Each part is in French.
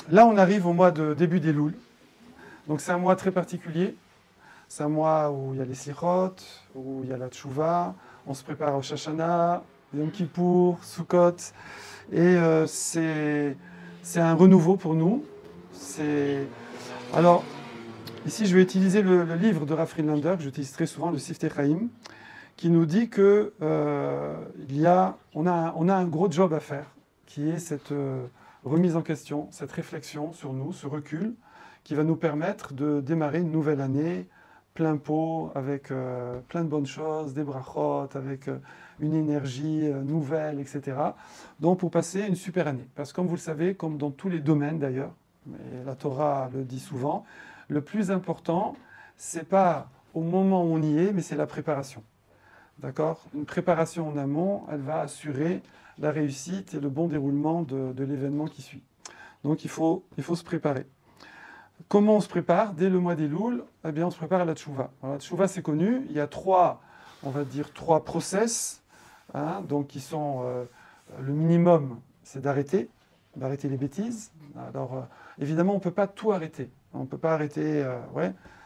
Là, on arrive au mois de début d'Elul. Donc c'est un mois très particulier. C'est un mois où il y a les sikhot, où il y a la tchouva. On se prépare au Rosh Hashanah, Yom Kippour, Sukkot. Et c'est un renouveau pour nous. Alors, ici, je vais utiliser le livre de Rav Friedlander, que j'utilise très souvent, le Siftei Chaim, qui nous dit que on a un gros job à faire, qui est cette remise en question, cette réflexion sur nous, ce recul, qui va nous permettre de démarrer une nouvelle année plein pot, avec plein de bonnes choses, des brachot, avec une énergie nouvelle, etc. Donc pour passer une super année. Parce que comme vous le savez, comme dans tous les domaines d'ailleurs, et la Torah le dit souvent, le plus important, c'est pas au moment où on y est, mais c'est la préparation. D'accord? Une préparation en amont, elle va assurer la réussite et le bon déroulement de l'événement qui suit. Donc il faut se préparer. Comment on se prépare? Dès le mois d'Elul, eh bien, on se prépare à la tchouva. Alors, la tchouva, c'est connu. Il y a trois process, hein, donc qui sont le minimum, c'est d'arrêter les bêtises. Alors, évidemment, on ne peut pas tout arrêter. On ne peut pas arrêter,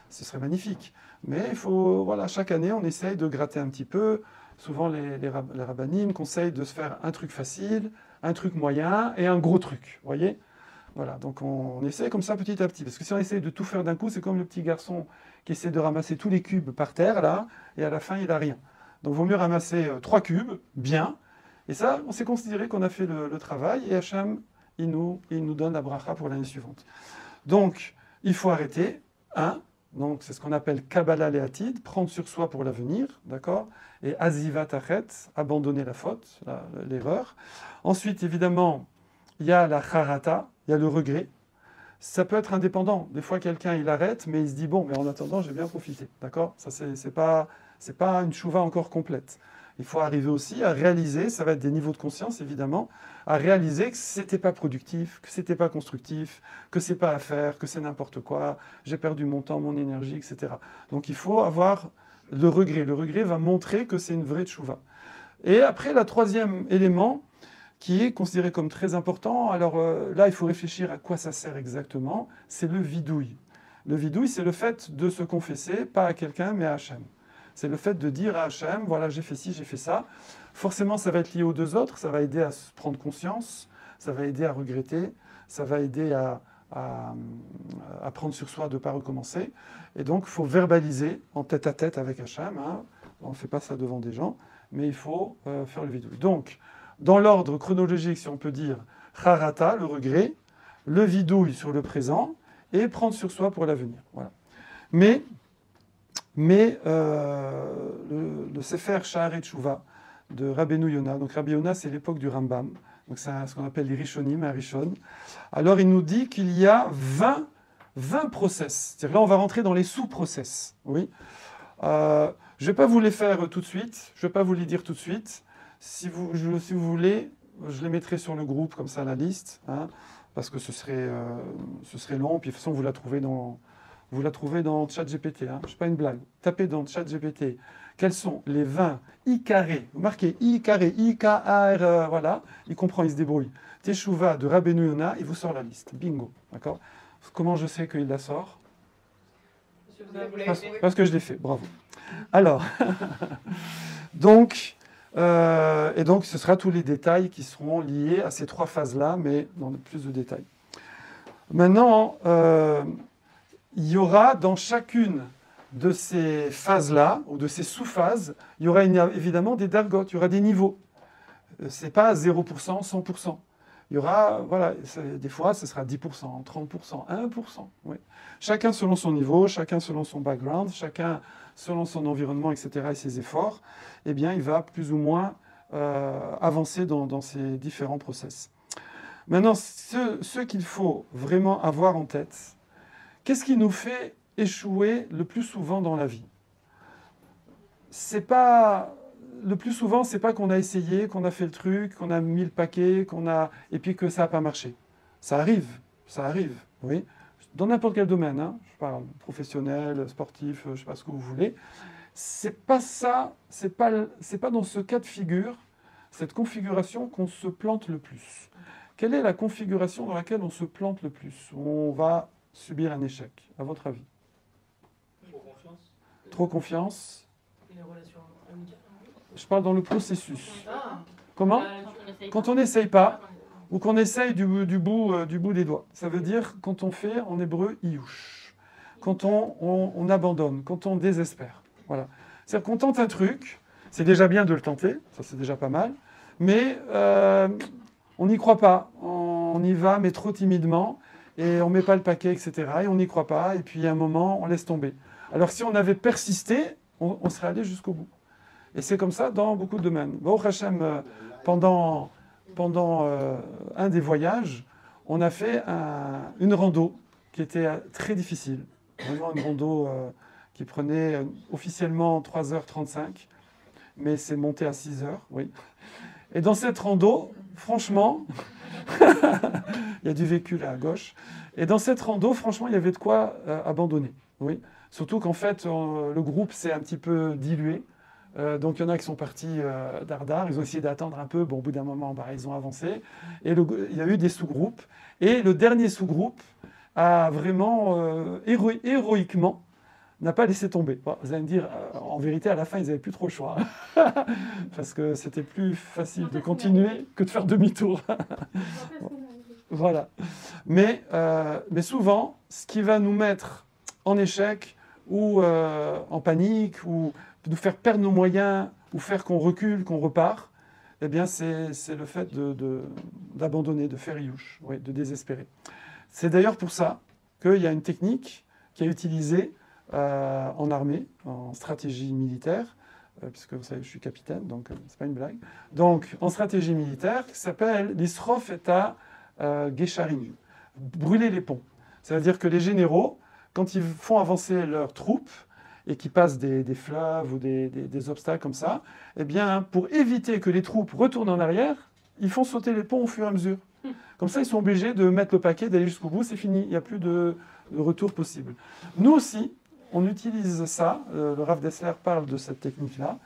ce serait magnifique. Mais il faut, voilà, chaque année, on essaye de gratter un petit peu. Souvent, les rabbanim conseillent de se faire un truc facile, un truc moyen et un gros truc. Vous voyez? Voilà, donc on essaie comme ça petit à petit. Parce que si on essaie de tout faire d'un coup, c'est comme le petit garçon qui essaie de ramasser tous les cubes par terre, là, et à la fin, il n'a rien. Donc il vaut mieux ramasser 3 cubes, bien. Et ça, on s'est considéré qu'on a fait le travail, et Hachem, il nous donne la bracha pour l'année suivante. Donc, il faut arrêter. Donc c'est ce qu'on appelle Kabbalah Le'atid, prendre sur soi pour l'avenir, d'accord? Et Azivat Achet, abandonner la faute, l'erreur. Ensuite, évidemment, il y a la Charata, il y a le regret. Ça peut être indépendant. Des fois, quelqu'un, il arrête, mais il se dit, bon, mais en attendant, j'ai bien profité, d'accord? Ça, c'est pas une chouva encore complète. Il faut arriver aussi à réaliser, ça va être des niveaux de conscience, évidemment, à réaliser que c'était pas productif, que c'était pas constructif, que c'est pas à faire, que c'est n'importe quoi, j'ai perdu mon temps, mon énergie, etc. Donc, il faut avoir le regret. Le regret va montrer que c'est une vraie chouva. Et après, le troisième élément, qui est considéré comme très important. Alors là, il faut réfléchir à quoi ça sert exactement. C'est le vidouille. Le vidouille, c'est le fait de se confesser, pas à quelqu'un, mais à Hachem. C'est le fait de dire à Hachem, voilà, j'ai fait ci, j'ai fait ça. Forcément, ça va être lié aux deux autres, ça va aider à se prendre conscience, ça va aider à regretter, ça va aider à prendre sur soi de ne pas recommencer. Et donc, il faut verbaliser en tête à tête avec Hachem. Hein. On ne fait pas ça devant des gens, mais il faut faire le vidouille. Donc, dans l'ordre chronologique, si on peut dire, Charata, le regret, le vidouille sur le présent, et prendre sur soi pour l'avenir. Voilà. Mais le Sefer Sha'arei Tshuva de Rabbeinu Yonah, donc Rabbi Yonah, c'est l'époque du Rambam, donc c'est ce qu'on appelle les Rishonim, un Rishon. Alors il nous dit qu'il y a 20 process. C'est-à-dire là, on va rentrer dans les sous-process. Oui. Je ne vais pas vous les faire tout de suite, je ne vais pas vous les dire tout de suite. Si vous voulez, je les mettrai sur le groupe, comme ça, la liste, hein, parce que ce serait long, puis de toute façon, vous la trouvez dans ChatGPT, hein, je ne fais pas une blague. Tapez dans ChatGPT, quels sont les 20 I carré, vous marquez I carré, I-K-A-R, voilà, il comprend, il se débrouille. Teshuvah de Rabbeinu Yonah, il vous sort la liste, bingo, d'accord? Comment je sais qu'il la sort? Parce que je l'ai fait, bravo. Alors, donc... et donc, ce sera tous les détails qui seront liés à ces 3 phases-là, mais dans plus de détails. Maintenant, il y aura dans chacune de ces phases-là, ou de ces sous-phases, il y aura évidemment des dargotes, il y aura des niveaux. Ce n'est pas 0%, 100%. Il y aura, voilà, des fois, ce sera 10%, 30%, 1%. Oui. Chacun selon son niveau, chacun selon son background, chacun selon son environnement, etc., et ses efforts, eh bien, il va plus ou moins avancer dans ces différents process. Maintenant, ce qu'il faut vraiment avoir en tête, qu'est-ce qui nous fait échouer le plus souvent dans la vie? Le plus souvent, c'est pas qu'on a essayé, qu'on a fait le truc, qu'on a mis le paquet, et puis que ça n'a pas marché. Ça arrive, oui. Dans n'importe quel domaine, hein. Je parle professionnel, sportif, je ne sais pas ce que vous voulez. C'est pas ça, c'est pas dans ce cas de figure, cette configuration qu'on se plante le plus. quelle est la configuration dans laquelle on se plante le plus, où on va subir un échec, à votre avis? Trop confiance. Trop confiance? Une relation amicale. Je parle dans le processus. Ah, Comment? Quand on n'essaye pas, ou qu'on essaye du bout des doigts. Ça veut dire, quand on fait, en hébreu, iyush. Quand on abandonne, quand on désespère. Voilà. C'est-à-dire qu'on tente un truc, c'est déjà bien de le tenter, ça c'est déjà pas mal, mais on n'y croit pas. On y va, mais trop timidement, et on ne met pas le paquet, etc. Et on n'y croit pas, et puis à un moment, on laisse tomber. Alors si on avait persisté, on serait allé jusqu'au bout. Et c'est comme ça dans beaucoup de domaines. Baruch Hashem, pendant un des voyages, on a fait une rando qui était très difficile. Vraiment une rando qui prenait officiellement 3h35, mais c'est monté à 6h, oui. Et dans cette rando, franchement, il y a du vécu là à gauche, et dans cette rando, franchement, il y avait de quoi abandonner, oui. Surtout qu'en fait, le groupe s'est un petit peu dilué. Donc il y en a qui sont partis dardard, ils ont essayé d'attendre un peu, bon au bout d'un moment ils ont avancé, et il y a eu des sous-groupes, et le dernier sous-groupe a vraiment héroïquement n'a pas laissé tomber. Bon, vous allez me dire, en vérité à la fin ils n'avaient plus trop le choix, parce que c'était plus facile de continuer que de faire demi-tour. Voilà. Mais souvent, ce qui va nous mettre en échec, ou en panique, ou nous faire perdre nos moyens, ou faire qu'on recule, qu'on repart, eh bien, c'est le fait d'abandonner, de faire iouche, oui, de désespérer. C'est d'ailleurs pour ça qu'il y a une technique qui est utilisée en armée, en stratégie militaire, puisque vous savez, je suis capitaine, donc c'est pas une blague. Donc, en stratégie militaire, qui s'appelle l'isrof et à gesharim, brûler les ponts. C'est-à-dire que les généraux, quand ils font avancer leurs troupes, et qui passent des fleuves ou des obstacles comme ça, eh bien, pour éviter que les troupes retournent en arrière, ils font sauter les ponts au fur et à mesure. Comme ça, ils sont obligés de mettre le paquet, d'aller jusqu'au bout, c'est fini, il n'y a plus de retour possible. Nous aussi, on utilise ça, le Rav Dessler parle de cette technique-là,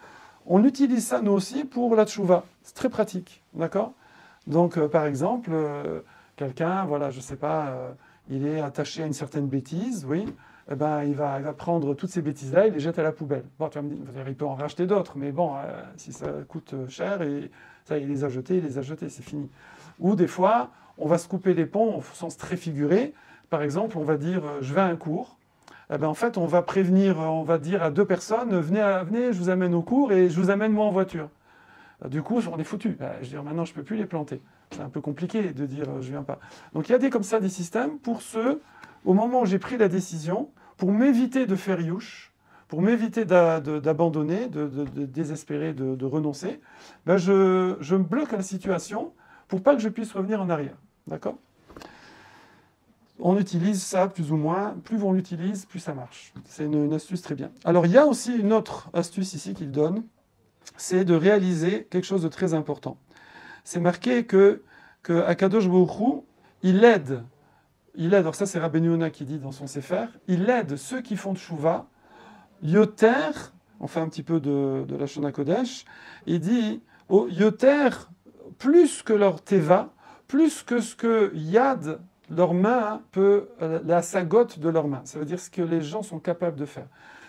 on utilise ça nous aussi pour la tchouva. C'est très pratique, d'accord? Donc, par exemple, quelqu'un, voilà, je ne sais pas, il est attaché à une certaine bêtise, oui, eh ben, il va prendre toutes ces bêtises-là et les jette à la poubelle. Bon, tu vas me dire, il peut en racheter d'autres, mais bon, si ça coûte cher, et ça, il les a jetés, c'est fini. Ou des fois, on va se couper les ponts au sens très figuré. Par exemple, on va dire, je vais à un cours. Eh ben, en fait, on va prévenir, on va dire à 2 personnes, venez, je vous amène au cours et je vous amène moi en voiture. Du coup, on est foutu. Je veux dire, maintenant, je ne peux plus les planter. C'est un peu compliqué de dire, je ne viens pas. Donc, il y a comme ça des systèmes pour ceux, au moment où j'ai pris la décision, pour m'éviter de faire youch, pour m'éviter d'abandonner, de désespérer, de renoncer, ben je me bloque la situation pour pas que je puisse revenir en arrière. D'accord? On utilise ça plus ou moins. Plus on l'utilise, plus ça marche. C'est une astuce très bien. Alors, il y a aussi une autre astuce ici qu'il donne, c'est de réaliser quelque chose de très important. C'est marqué que Akadosh Baruch Hu, il aide, alors ça c'est Rabbeinu Yonah qui dit dans son Sefer, il aide ceux qui font tchouva, yoter, on fait un petit peu de la Shona Kodesh, il dit, yoter, plus que leur teva, plus que ce que yad, leur main, peut, la sagote de leur main. Ça veut dire ce que les gens sont capables de faire.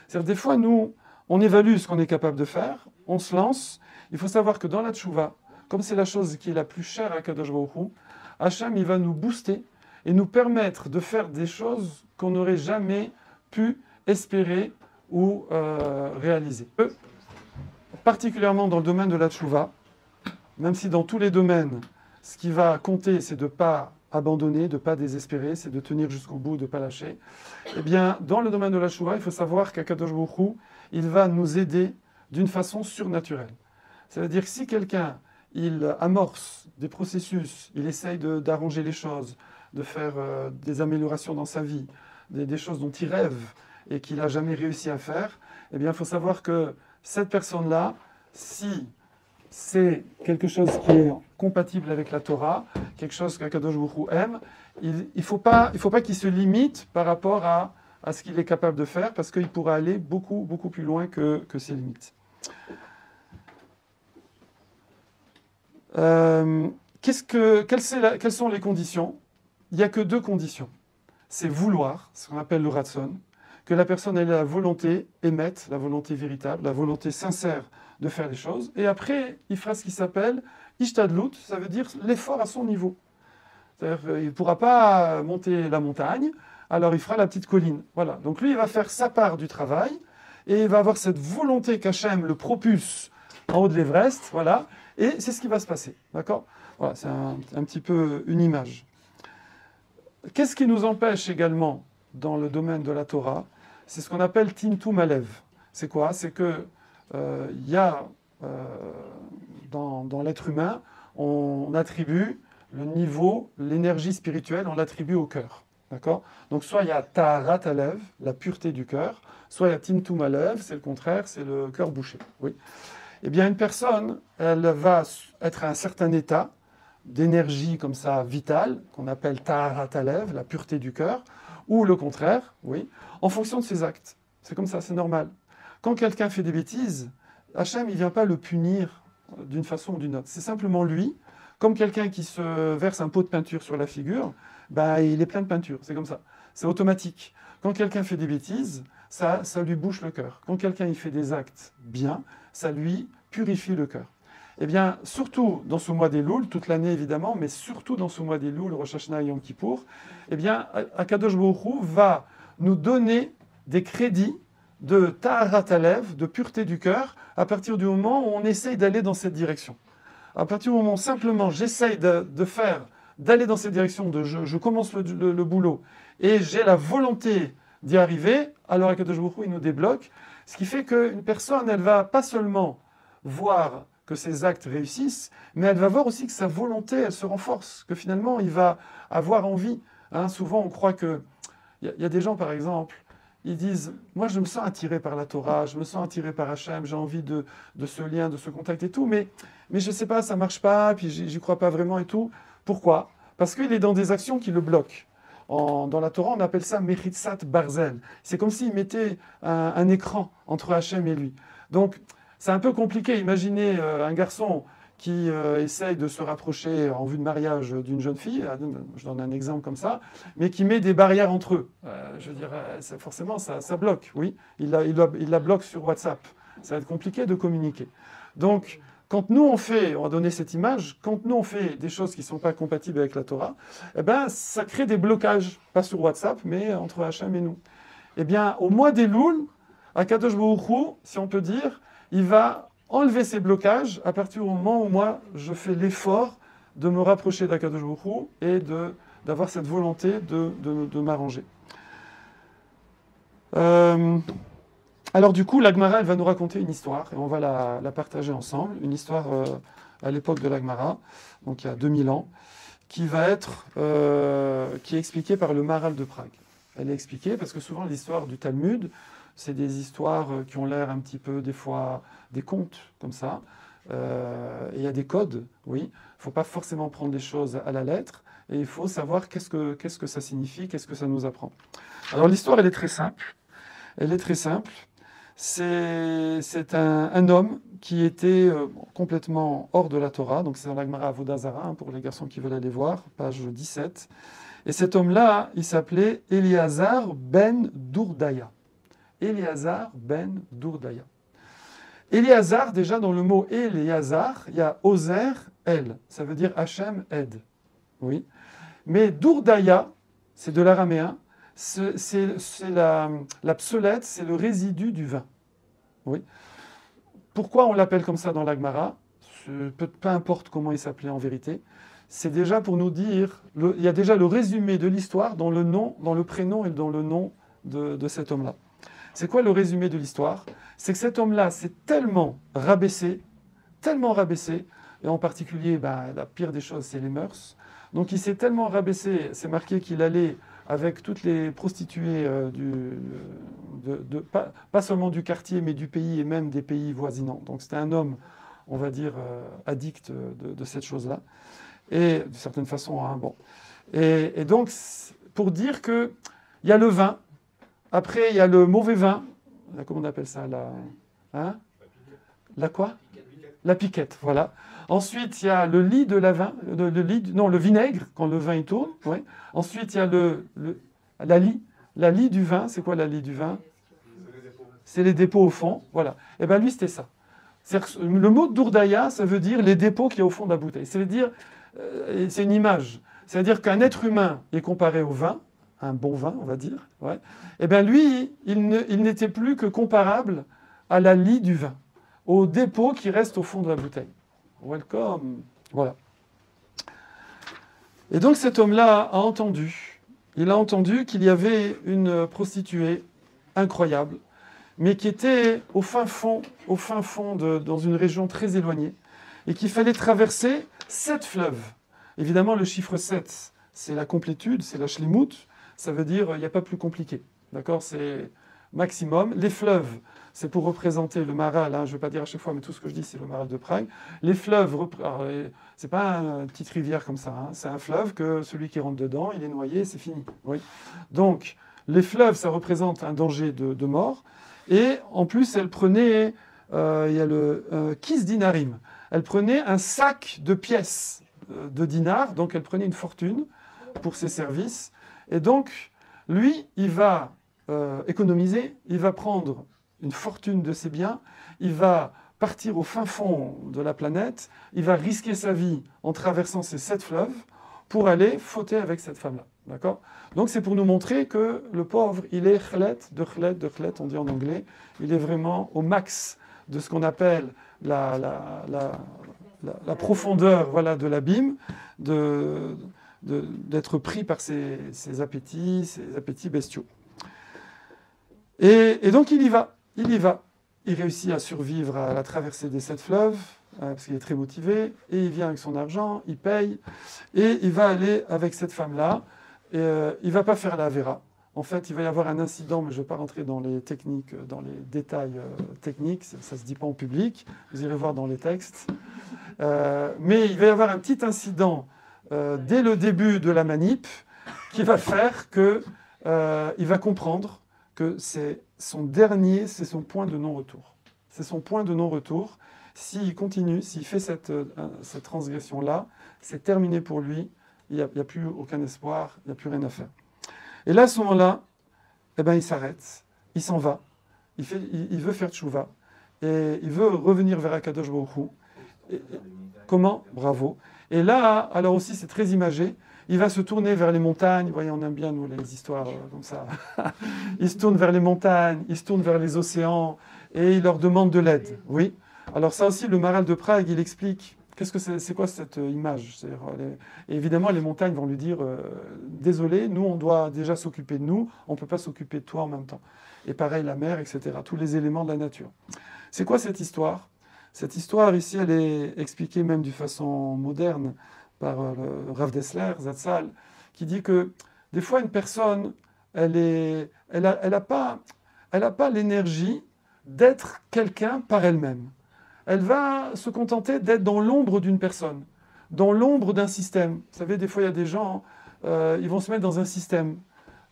C'est-à-dire des fois, nous, on évalue ce qu'on est capable de faire, on se lance. Il faut savoir que dans la tchouva, comme c'est la chose qui est la plus chère à Kadosh Baruch Hu, Hachem, il va nous booster et nous permettre de faire des choses qu'on n'aurait jamais pu espérer ou réaliser. Particulièrement dans le domaine de la tchouva, même si dans tous les domaines, ce qui va compter, c'est de ne pas abandonner, de ne pas désespérer, c'est de tenir jusqu'au bout, de ne pas lâcher. Eh bien, dans le domaine de la tchouva, il faut savoir qu'Akadosh Baruch Hu, il va nous aider d'une façon surnaturelle. Ça veut dire que si quelqu'un, il amorce des processus, il essaye d'arranger les choses, de faire des améliorations dans sa vie, des choses dont il rêve et qu'il n'a jamais réussi à faire, eh bien, il faut savoir que cette personne-là, si c'est quelque chose qui est compatible avec la Torah, quelque chose qu'Akadosh Baruch Hu aime, il ne faut pas qu'il se limite par rapport à ce qu'il est capable de faire, parce qu'il pourra aller beaucoup, beaucoup plus loin que ses limites. Quelles sont les conditions? Il n'y a que deux conditions. C'est vouloir, ce qu'on appelle le ratson, que la personne ait la volonté émette, la volonté véritable, la volonté sincère de faire les choses. Et après, il fera ce qui s'appelle ishtadlut, ça veut dire l'effort à son niveau. C'est-à-dire qu'il ne pourra pas monter la montagne, alors il fera la petite colline. Voilà. Donc lui, il va faire sa part du travail, et il va avoir cette volonté qu'Hachem le propulse en haut de l'Everest, voilà, et c'est ce qui va se passer. D'accord? Voilà, c'est un petit peu une image. Qu'est-ce qui nous empêche également dans le domaine de la Torah? C'est ce qu'on appelle Tintum Alev. C'est quoi? C'est que y a dans l'être humain, on attribue le niveau, l'énergie spirituelle, on l'attribue au cœur. D'accord? Donc soit il y a Taharat Alev, la pureté du cœur, soit il y a Tintum Alev, c'est le contraire, c'est le cœur bouché. Oui. Eh bien, une personne, elle va être à un certain état d'énergie comme ça vitale, qu'on appelle Taharat Alev, la pureté du cœur, ou le contraire, oui, en fonction de ses actes. C'est comme ça, c'est normal. Quand quelqu'un fait des bêtises, Hachem, il ne vient pas le punir d'une façon ou d'une autre. C'est simplement lui, comme quelqu'un qui se verse un pot de peinture sur la figure, ben, il est plein de peinture, c'est comme ça. C'est automatique. Quand quelqu'un fait des bêtises, ça lui bouche le cœur. Quand quelqu'un il fait des actes bien, ça lui purifie le cœur. Eh bien, surtout dans ce mois des Louls, toute l'année évidemment, mais surtout dans ce mois des Louls, Rosh Hashanah et Yom Kippour, eh bien, Akadosh Baruch Hu va nous donner des crédits de Taharat Alev, de pureté du cœur, à partir du moment où on essaye d'aller dans cette direction. À partir du moment où simplement j'essaye d'aller dans cette direction, je commence le boulot, et j'ai la volonté d'y arriver, alors Akadosh Baruch Hu, il nous débloque, ce qui fait qu'une personne, elle va pas seulement voir que ses actes réussissent, mais elle va voir aussi que sa volonté, elle se renforce, que finalement, il va avoir envie. Hein, souvent, on croit que... Il y a des gens, par exemple, ils disent, moi, je me sens attiré par la Torah, je me sens attiré par Hachem, j'ai envie de ce lien, de ce contact et tout, mais je ne sais pas, ça ne marche pas, puis j'y crois pas vraiment et tout. Pourquoi? Parce qu'il est dans des actions qui le bloquent. Dans la Torah, on appelle ça Mechitsat Barzel. C'est comme s'il mettait un écran entre Hachem et lui. Donc, c'est un peu compliqué. Imaginez un garçon qui essaye de se rapprocher en vue de mariage d'une jeune fille, je donne un exemple comme ça, mais qui met des barrières entre eux. Je veux dire, forcément, ça bloque, oui. Il la bloque sur WhatsApp. Ça va être compliqué de communiquer. Donc, quand nous on va donner cette image, quand nous on fait des choses qui ne sont pas compatibles avec la Torah, eh ben, ça crée des blocages, pas sur WhatsApp, mais entre Hachem et nous. Eh bien, au mois des Louls, Akadosh Baruch Hu, si on peut dire, il va enlever ces blocages à partir du moment où moi, je fais l'effort de me rapprocher d'Akadosh Baruch Hu et d'avoir cette volonté de m'arranger. Alors du coup, la Gemara, elle va nous raconter une histoire, et on va la partager ensemble, une histoire à l'époque de la Gemara, donc il y a 2000 ans, qui est expliquée par le Maharal de Prague. Elle est expliquée parce que souvent l'histoire du Talmud, c'est des histoires qui ont l'air un petit peu, des fois, des contes, comme ça. Et il y a des codes, oui. Il ne faut pas forcément prendre les choses à la lettre, et il faut savoir qu'est-ce que ça signifie, qu'est-ce que ça nous apprend. Alors l'histoire, elle est très simple. Elle est très simple. C'est un homme qui était complètement hors de la Torah, donc c'est dans la Gemara Avodah Zarah, pour les garçons qui veulent aller voir, page 17. Et cet homme-là, il s'appelait Eliezer ben Dourdaya. Eliezer ben Dourdaya. Eliezer, déjà dans le mot Eliezer, il y a Ozer, El, ça veut dire Hachem aide. Oui. Mais Dourdaya, c'est de l'araméen, c'est la psolète, c'est le résidu du vin. Oui. Pourquoi on l'appelle comme ça dans la Gemara? Peu importe comment il s'appelait en vérité. C'est déjà pour nous dire, il y a déjà le résumé de l'histoire dans le nom, dans le prénom et dans le nom de cet homme-là. C'est quoi le résumé de l'histoire? C'est que cet homme-là s'est tellement rabaissé, et en particulier, la pire des choses, c'est les mœurs. Donc il s'est tellement rabaissé, c'est marqué qu'il allait avec toutes les prostituées pas seulement du quartier, mais du pays et même des pays voisinants. Donc c'était un homme, on va dire, addict de cette chose-là. Et de certaine façon, hein, bon. Et donc, pour dire qu'il y a le vin, après il y a le mauvais vin, comment on appelle ça, la quoi? La piquette, voilà. Ensuite, il y a le lit de la vin, le vinaigre, quand le vin il tourne. Ouais. Ensuite, il y a la lie du vin. C'est quoi la lie du vin? C'est les dépôts au fond. Voilà. Et bien lui, c'était ça. Le mot dourdaya, ça veut dire les dépôts qu'il y a au fond de la bouteille. Ça veut dire, c'est une image. C'est-à-dire qu'un être humain est comparé au vin, un bon vin, on va dire. Ouais. Et bien lui, il n'était plus que comparable à la lie du vin, au dépôt qui reste au fond de la bouteille. Welcome. Voilà. Et donc cet homme-là a entendu. Il a entendu qu'il y avait une prostituée incroyable, mais qui était au fin fond dans une région très éloignée, et qu'il fallait traverser 7 fleuves. Évidemment, le chiffre 7, c'est la complétude, c'est la shlimut, ça veut dire il n'y a pas plus compliqué. D'accord? C'est maximum. Les fleuves, c'est pour représenter le Maral, hein, je ne vais pas dire à chaque fois, mais tout ce que je dis, c'est le Maral de Prague. Les fleuves, c'est pas une petite rivière comme ça, hein, c'est un fleuve que celui qui rentre dedans, il est noyé, c'est fini. Oui. Donc, les fleuves, ça représente un danger de mort. Et en plus, elle prenait, il y a le kis dinarim, elle prenait un sac de pièces de dinars, donc elle prenait une fortune pour ses services. Et donc, lui, il va économiser, il va prendre une fortune de ses biens, il va partir au fin fond de la planète, il va risquer sa vie en traversant ces 7 fleuves pour aller fauter avec cette femme-là. D'accord? Donc c'est pour nous montrer que le pauvre, il est chlet, on dit en anglais, il est vraiment au max de ce qu'on appelle la profondeur, voilà, de l'abîme, d'être pris par ses appétits bestiaux. Et donc il y va. Il réussit à survivre à la traversée des 7 fleuves, parce qu'il est très motivé, et il vient avec son argent, il paye, et il va aller avec cette femme-là, et il ne va pas faire la Avera. En fait, il va y avoir un incident, mais je ne vais pas rentrer dans les techniques, dans les détails techniques, ça ne se dit pas en public, vous irez voir dans les textes. Mais il va y avoir un petit incident dès le début de la manip, qui va faire qu'il va comprendre que c'est son point de non-retour. C'est son point de non-retour. S'il continue, s'il fait cette transgression-là, c'est terminé pour lui. Il n'y a plus aucun espoir, il n'y a plus rien à faire. Et là, à ce moment-là, eh ben, il s'arrête, il s'en va, il veut faire tchouva, et il veut revenir vers Akadosh Baruch Hu. Comment? Bravo. Et là, alors aussi, c'est très imagé, il va se tourner vers les montagnes. Vous voyez, on aime bien, nous, les histoires comme ça. Il se tourne vers les montagnes, il se tourne vers les océans, et il leur demande de l'aide. Oui. Alors ça aussi, le Maral de Prague, il explique, c'est quoi cette image? Et évidemment, les montagnes vont lui dire, désolé, nous, on doit déjà s'occuper de nous, on ne peut pas s'occuper de toi en même temps. Et pareil, la mer, etc., tous les éléments de la nature. C'est quoi cette histoire? Cette histoire, ici, elle est expliquée même d'une façon moderne par le Rav Dessler, Zatzal, qui dit que des fois, une personne, elle n'a pas l'énergie d'être quelqu'un par elle-même. Elle va se contenter d'être dans l'ombre d'une personne, dans l'ombre d'un système. Vous savez, des fois, il y a des gens, ils vont se mettre dans un système.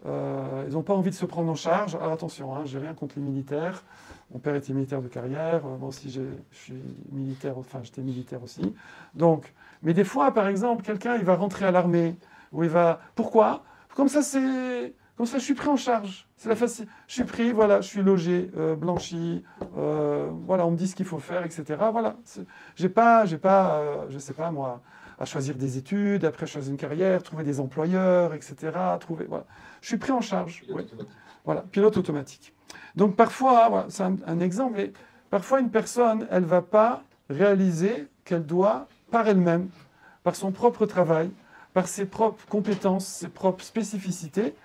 Ils n'ont pas envie de se prendre en charge. Alors attention, hein, je n'ai rien contre les militaires. Mon père était militaire de carrière. Moi aussi, je suis militaire, enfin, j'étais militaire aussi. Donc, mais des fois, par exemple, quelqu'un, il va rentrer à l'armée, ou il va... Pourquoi? Comme ça, je suis pris en charge. C'est la facile. Je suis pris, voilà, je suis logé, blanchi, voilà, on me dit ce qu'il faut faire, etc. Voilà. J'ai pas, je sais pas moi, à choisir des études, après choisir une carrière, trouver des employeurs, etc. Voilà. Je suis pris en charge. Oui. Voilà, pilote automatique. Donc parfois, voilà, c'est un exemple, mais parfois une personne, elle ne va pas réaliser qu'elle doit, par elle-même, par son propre travail, par ses propres compétences, ses propres spécificités,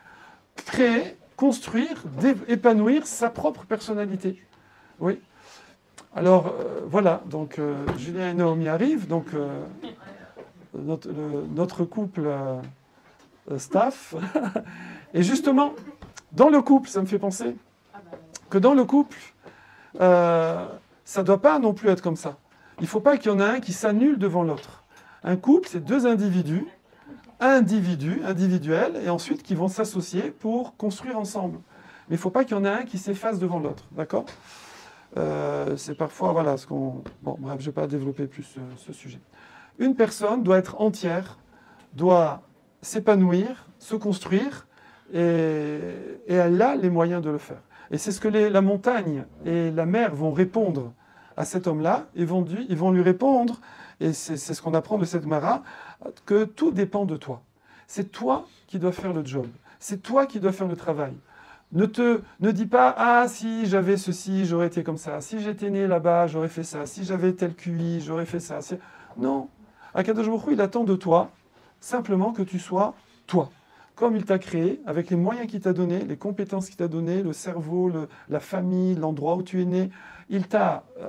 créer, construire, épanouir sa propre personnalité. Oui. Alors, voilà, donc Julien et Naomi arrivent, donc notre couple staff. Et justement, dans le couple, ça me fait penser que dans le couple, ça ne doit pas non plus être comme ça. Il ne faut pas qu'il y en ait un qui s'annule devant l'autre. Un couple, c'est 2 individus, individuels, et ensuite qui vont s'associer pour construire ensemble. Mais il ne faut pas qu'il y en ait un qui s'efface devant l'autre, d'accord? C'est parfois, voilà, ce qu'on... Bon, bref, je ne vais pas développer plus ce sujet. Une personne doit être entière, doit s'épanouir, se construire, et elle a les moyens de le faire. Et c'est ce que la montagne et la mer vont répondre à cet homme-là. Ils vont lui répondre, et c'est ce qu'on apprend de cette Mara, que tout dépend de toi. C'est toi qui dois faire le job. C'est toi qui dois faire le travail. Ne dis pas « Ah, si j'avais ceci, j'aurais été comme ça. Si j'étais né là-bas, j'aurais fait ça. Si j'avais tel QI, j'aurais fait ça. » Non. Akadosh Baruch Hu, il attend de toi simplement que tu sois toi. Comme il t'a créé, avec les moyens qu'il t'a donnés, les compétences qu'il t'a données, le cerveau, la famille, l'endroit où tu es né.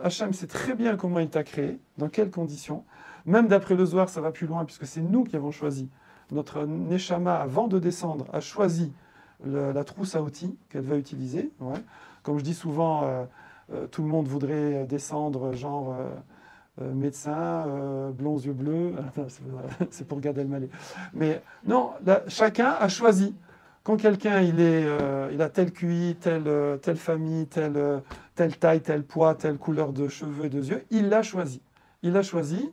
Hachem sait très bien comment il t'a créé, dans quelles conditions. Même d'après le Zohar, ça va plus loin, puisque c'est nous qui avons choisi. Notre Neshama, avant de descendre, a choisi la trousse à outils qu'elle va utiliser. Ouais. Comme je dis souvent, tout le monde voudrait descendre, genre médecin, blonds yeux bleus. C'est pour Gad Elmaleh. Mais non, là, chacun a choisi. Quand quelqu'un il a tel QI, telle famille, telle taille, tel poids, telle couleur de cheveux et de yeux, il l'a choisi. Il a choisi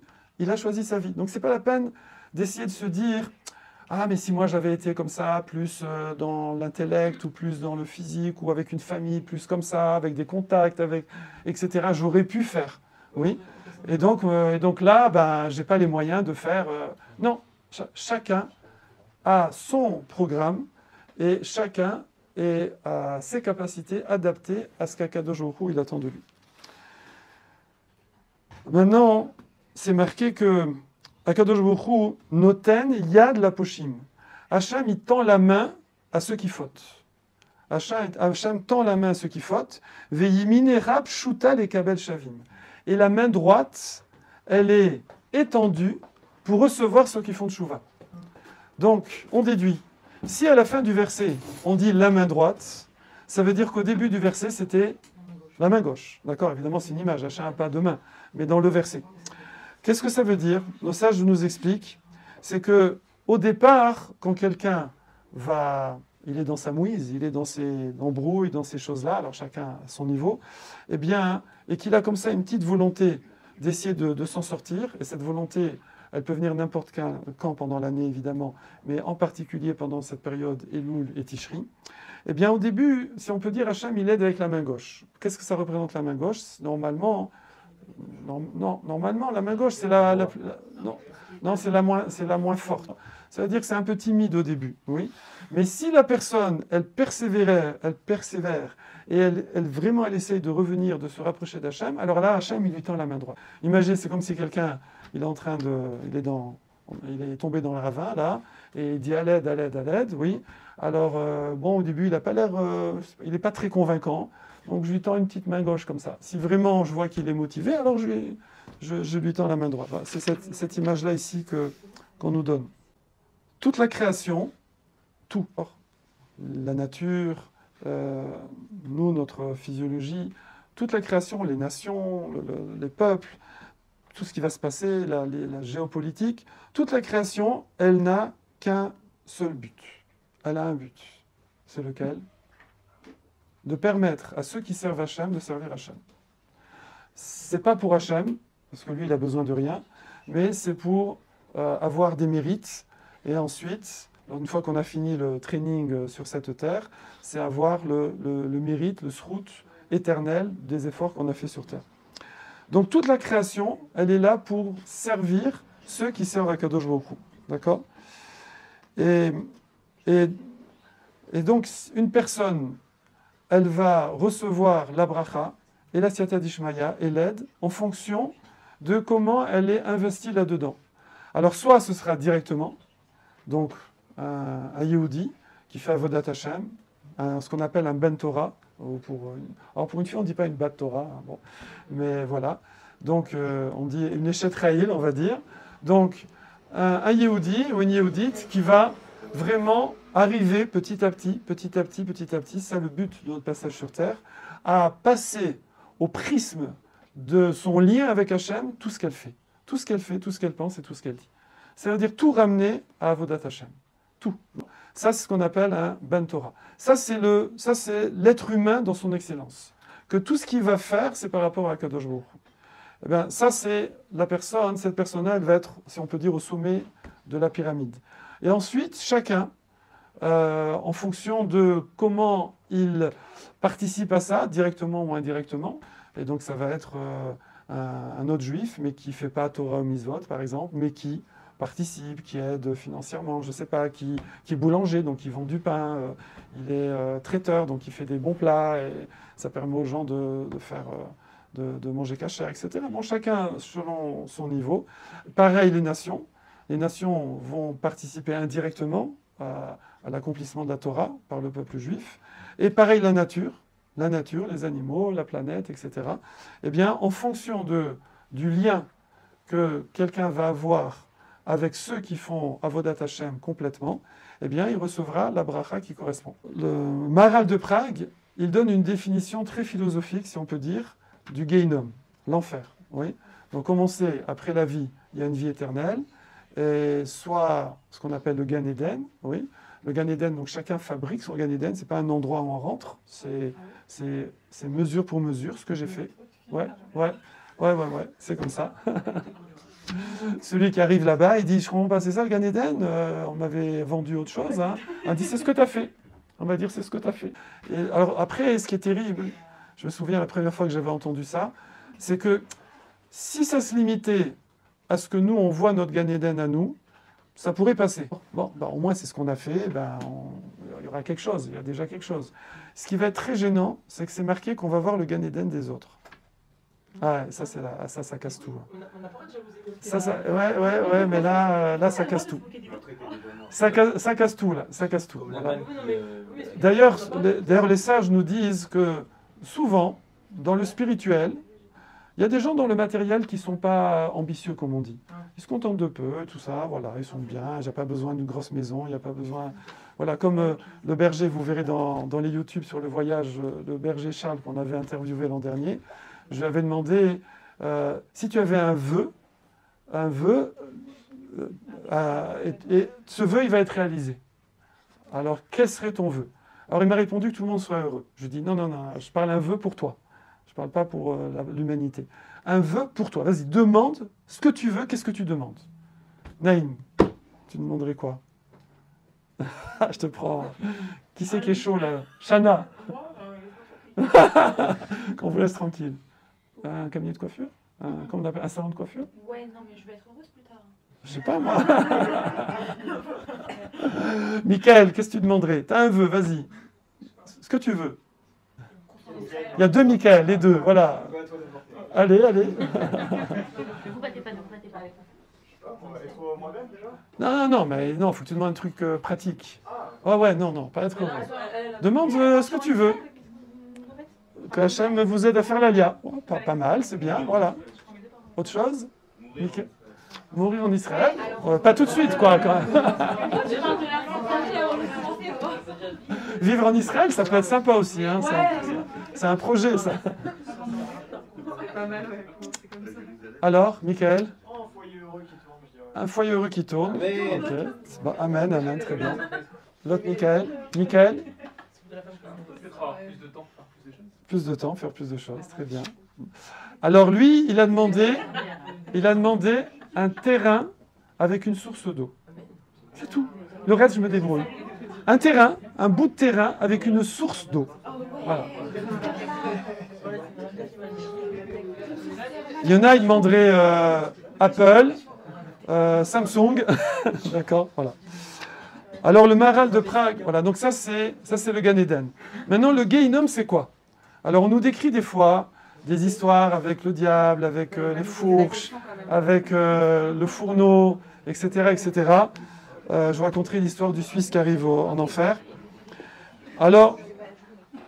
sa vie. Donc c'est pas la peine d'essayer de se dire « Ah, mais si moi j'avais été comme ça, plus dans l'intellect, ou plus dans le physique, ou avec une famille, plus comme ça, avec des contacts, etc., j'aurais pu faire. » Oui. Et donc là, ben, je n'ai pas les moyens de faire... Non, chacun a son programme, et chacun a ses capacités adaptées à ce qu'Akadosh Baruch Hu il attend de lui. Maintenant, c'est marqué que Akadosh Baruch Hu noten yad la poshim. Hachem, il tend la main à ceux qui fautent. Hachem tend la main à ceux qui fautent. Ve'yimine rab shuta lekabel shavim. Et la main droite, elle est étendue pour recevoir ceux qui font tchouva. Donc, on déduit. Si à la fin du verset, on dit la main droite, ça veut dire qu'au début du verset, c'était la main gauche. D'accord, évidemment, c'est une image. Hachem n'a pas de main. Mais dans le verset. Qu'est-ce que ça veut dire? Nos sages nous expliquent. C'est que au départ, quand quelqu'un il est dans sa mouise, il est dans ses embrouilles, dans ces choses-là, alors chacun à son niveau, eh bien, et qu'il a comme ça une petite volonté d'essayer de s'en sortir, et cette volonté, elle peut venir n'importe quand pendant l'année, évidemment, mais en particulier pendant cette période Elul et Tishri, eh bien, au début, si on peut dire, Hachem, il aide avec la main gauche. Qu'est-ce que ça représente la main gauche? Normalement, la main gauche, c'est c'est la moins forte. Ça veut dire que c'est un peu timide au début, oui. Mais si la personne, elle persévère, et elle essaye de revenir, de se rapprocher d'Hachem, alors là, Hachem, il lui tend la main droite. Imaginez, c'est comme si quelqu'un, il est tombé dans le ravin, là, et il dit à l'aide, oui. Alors, au début, il n'a pas l'air, il n'est pas très convaincant. Donc je lui tends une petite main gauche comme ça. Si vraiment je vois qu'il est motivé, alors je lui tends la main droite. Voilà, c'est cette image-là ici qu'on nous donne. Toute la création, tout, la nature, nous, notre physiologie, toute la création, les nations, les peuples, tout ce qui va se passer, la géopolitique, toute la création, elle n'a qu'un seul but. Elle a un but. C'est lequel? De permettre à ceux qui servent Hachem de servir Hachem. C'est pas pour Hachem, parce que lui, il a besoin de rien, mais c'est pour avoir des mérites. Et ensuite, une fois qu'on a fini le training sur cette terre, c'est avoir le mérite, le srout éternel des efforts qu'on a fait sur terre. Donc toute la création, elle est là pour servir ceux qui servent à Kadosh Baruch Hu. D'accord? Et donc, une personne, elle va recevoir la bracha et la siyata d'Ishmaya et l'aide en fonction de comment elle est investie là-dedans. Alors, soit ce sera directement, donc un Yehudi qui fait Avodat Hashem, ce qu'on appelle un Ben Torah. Alors, pour une fille, on ne dit pas une Bat Torah, hein, bon, mais voilà. Donc, on dit une Eshet Chayil, on va dire. Donc, un Yehudi ou une Yehudite qui va vraiment arriver petit à petit, c'est le but de notre passage sur Terre, à passer au prisme de son lien avec Hachem, tout ce qu'elle fait, tout ce qu'elle pense et tout ce qu'elle dit. C'est-à-dire tout ramener à Avodat Hachem. Tout. Ça, c'est ce qu'on appelle un Ben Torah. Ça, c'est l'être humain dans son excellence. que tout ce qu'il va faire, c'est par rapport à Kadosh Baruch Hu. Eh bien, ça, c'est la personne, cette personne-là, elle va être, si on peut dire, au sommet de la pyramide. Et ensuite, chacun, en fonction de comment il participe à ça, directement ou indirectement, et donc ça va être un autre juif, mais qui ne fait pas Torah ou Mitzvot, par exemple, mais qui participe, qui aide financièrement, je ne sais pas, qui est boulanger, donc il vend du pain, il est traiteur, donc il fait des bons plats, et ça permet aux gens de de manger cachère, etc. Bon, chacun selon son niveau. Pareil, les nations. Les nations vont participer indirectement à l'accomplissement de la Torah par le peuple juif. Et pareil, la nature, les animaux, la planète, etc. Eh bien, en fonction du lien que quelqu'un va avoir avec ceux qui font Avodat Hashem complètement, eh bien, il recevra la bracha qui correspond. Le Maharal de Prague, il donne une définition très philosophique, si on peut dire, du Gehinnom, l'enfer. Oui. Donc, comme on sait, après la vie, il y a une vie éternelle, et soit ce qu'on appelle le Gan Eden, oui. Le Gan Eden, donc chacun fabrique son Gan Eden, c'est pas un endroit où on rentre, c'est mesure pour mesure, ce que j'ai fait. Ouais, c'est comme ça. Celui qui arrive là-bas, il dit, je comprends pas, c'est ça le Gan Eden, on m'avait vendu autre chose. Hein. On dit, c'est ce que tu as fait. On va dire, c'est ce que tu as fait. Et alors après, ce qui est terrible, je me souviens la première fois que j'avais entendu ça, c'est que si ça se limitait à ce que nous, on voit notre Gan Eden à nous, ça pourrait passer. Bon, ben, au moins, c'est ce qu'on a fait, il y aura quelque chose, il y a déjà quelque chose. Ce qui va être très gênant, c'est que c'est marqué qu'on va voir le Gan Eden des autres. Ah, ça, ça casse tout. On n'a pas déjà Ouais, mais là, ça casse tout. Ça casse tout, là, ça casse tout. Voilà. D'ailleurs, les sages nous disent que souvent, dans le spirituel, il y a des gens dans le matériel qui ne sont pas ambitieux, comme on dit. Ils se contentent de peu, tout ça, voilà, ils sont bien, il n'y a pas besoin d'une grosse maison, il n'y a pas besoin... Voilà, comme le berger, vous verrez dans les YouTube sur le voyage, le berger Charles qu'on avait interviewé l'an dernier, je lui avais demandé, si tu avais un vœu, et ce vœu, il va être réalisé. Alors, quel serait ton vœu? Alors, il m'a répondu que tout le monde soit heureux. Je dis, non, je parle un vœu pour toi. Je ne parle pas pour l'humanité. Un vœu pour toi. Vas-y, demande ce que tu veux. Qu'est-ce que tu demandes? Naïm, tu demanderais quoi? Je te prends. Qui c'est qui est chaud, là? Chana. Qu'on vous laisse tranquille. Un cabinet de coiffure? Comment on appelle? Un salon de coiffure? Ouais, non, mais je vais être heureuse plus tard. Je sais pas, moi. Michael, qu'est-ce que tu demanderais? T'as un vœu, vas-y. Ce que tu veux. Il y a deux Michael, les deux, voilà. Allez. Ne vous battez pas, avec moi. Être moi-même déjà? Non, mais non, faut que tu demandes un truc pratique. Ouais, non, pas être heureux. Demande ce que tu veux. Que Hachem vous aide à faire l'alia. Oh, pas mal, c'est bien, voilà. Autre chose? Mourir en Israël? Pas tout de suite, quoi, quand même. Vivre en Israël, ça peut être sympa aussi. Hein, c'est un projet, ça. Alors, Michael? Un foyer heureux qui tourne, je dirais. Un foyer heureux qui tourne. Ok. Bon, amen, très bien. L'autre, Michael? Plus de temps, faire plus de choses, très bien. Alors lui, il a demandé un terrain avec une source d'eau. C'est tout. Le reste, je me débrouille. Un terrain, un bout de terrain avec une source d'eau. Voilà. Il y en a, ils demanderaient Apple, Samsung. D'accord, voilà. Alors le Maharal de Prague, voilà, donc ça c'est le Gan Eden. Maintenant, le Gehinnom, c'est quoi? Alors on nous décrit des fois des histoires avec le diable, avec les fourches, avec le fourneau, etc. Je vous raconterai l'histoire du Suisse qui arrive en enfer. Alors,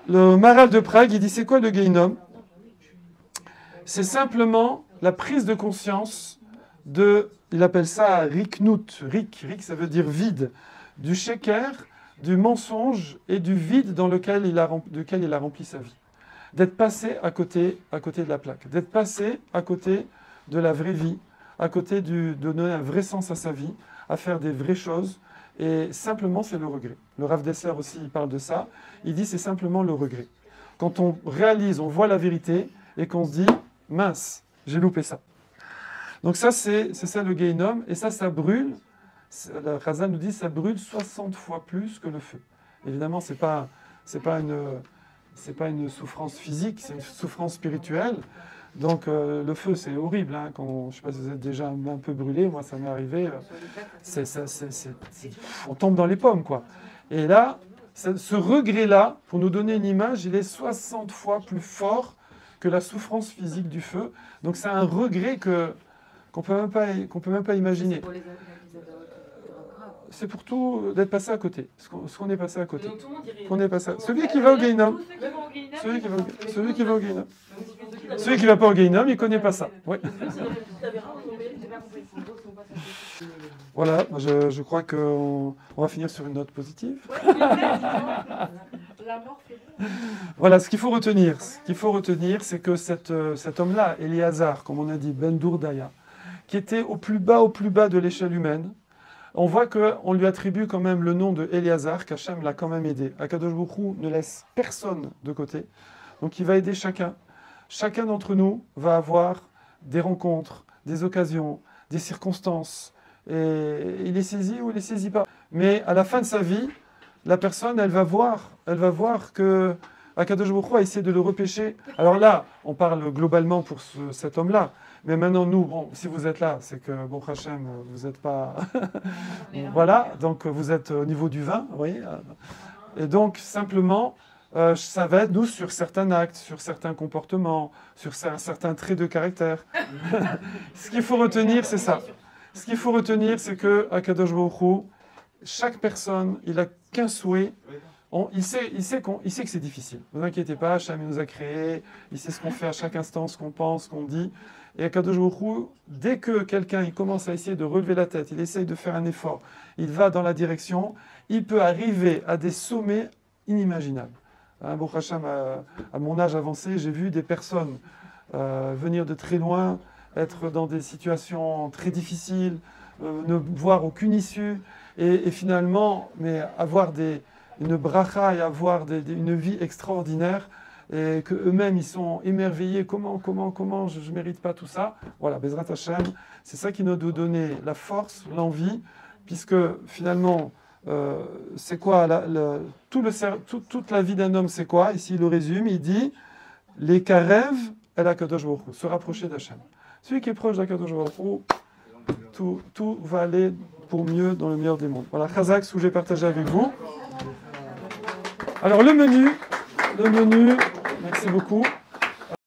le Maharal de Prague, il dit, c'est quoi le Gehinnom? C'est simplement la prise de conscience il appelle ça Riknout. Rik, ça veut dire vide. Du sheker, du mensonge et du vide dans lequel il a rempli sa vie. D'être passé à côté de la plaque, d'être passé à côté de la vraie vie, à côté de donner un vrai sens à sa vie, à faire des vraies choses, et simplement c'est le regret. Le Rav Dessler aussi, il parle de ça, il dit c'est simplement le regret. quand on réalise, on voit la vérité et qu'on se dit « mince, j'ai loupé ça ». Donc ça, c'est ça le Gehinnom, et ça brûle. Le Chazal nous dit ça brûle 60 fois plus que le feu. Évidemment, c'est pas une souffrance physique, c'est une souffrance spirituelle. Donc le feu, c'est horrible. Hein, quand, je ne sais pas si vous êtes déjà un peu brûlé, moi ça m'est arrivé. On tombe dans les pommes, quoi. Et là, ce regret-là, pour nous donner une image, il est 60 fois plus fort que la souffrance physique du feu. Donc c'est un regret qu'on peut même pas imaginer. C'est pour tout d'être passé à côté. Ce qu'on est passé à côté. Celui qui va au Gehinnom. Celui qui va au Gehinnom. Celui qui ne va pas au Gehinnom, il ne connaît pas ça. Oui. Voilà, je crois qu'on va finir sur une note positive. Voilà, ce qu'il faut retenir. C'est que cet homme-là, Éléazar, comme on a dit, Ben Dourdaya, qui était au plus bas de l'échelle humaine, on voit qu'on lui attribue quand même le nom de Éléazar, qu'Hachem l'a quand même aidé. Akadosh Baruch Hu ne laisse personne de côté, donc il va aider chacun. Chacun d'entre nous va avoir des rencontres, des occasions, des circonstances, et il les saisit ou il les saisit pas. Mais à la fin de sa vie, la personne, elle va voir que Akadosh Baruch Hu a essayé de le repêcher. Alors là, on parle globalement pour cet homme-là. Mais maintenant, nous, bon, si vous êtes là, c'est que, bon, Hachem, vous n'êtes pas... Voilà, donc vous êtes au niveau du vin, oui. Et donc, simplement, ça va être, nous, sur certains actes, sur certains comportements, sur certains traits de caractère. Ce qu'il faut retenir, c'est ça. Ce qu'il faut retenir, c'est que Akadosh Baruch Hu, chaque personne, il n'a qu'un souhait. Il sait que c'est difficile. Ne vous inquiétez pas, Hachem nous a créés, il sait ce qu'on fait à chaque instant, ce qu'on pense, ce qu'on dit. Et Akadosh Baruch Hu, dès que quelqu'un il commence à essayer de relever la tête, il essaye de faire un effort, il va dans la direction, il peut arriver à des sommets inimaginables. Baruch Hashem, à mon âge avancé, j'ai vu des personnes venir de très loin, être dans des situations très difficiles, ne voir aucune issue, et finalement avoir une bracha et avoir une vie extraordinaire, et qu'eux-mêmes, ils sont émerveillés. Comment je ne mérite pas tout ça. Voilà, Bezrat Hashem, c'est ça qui nous doit donner la force, l'envie, puisque finalement, c'est quoi toute la vie d'un homme, c'est quoi? Ici, il le résume, il dit « Les karev el HaKadosh Baruch Hu », se rapprocher d'Hachem. Celui qui est proche d'HaKadosh Baruch Hu, tout va aller pour mieux dans le meilleur des mondes. Voilà, Chazak, ce que j'ai partagé avec vous. Alors, le menu, merci beaucoup.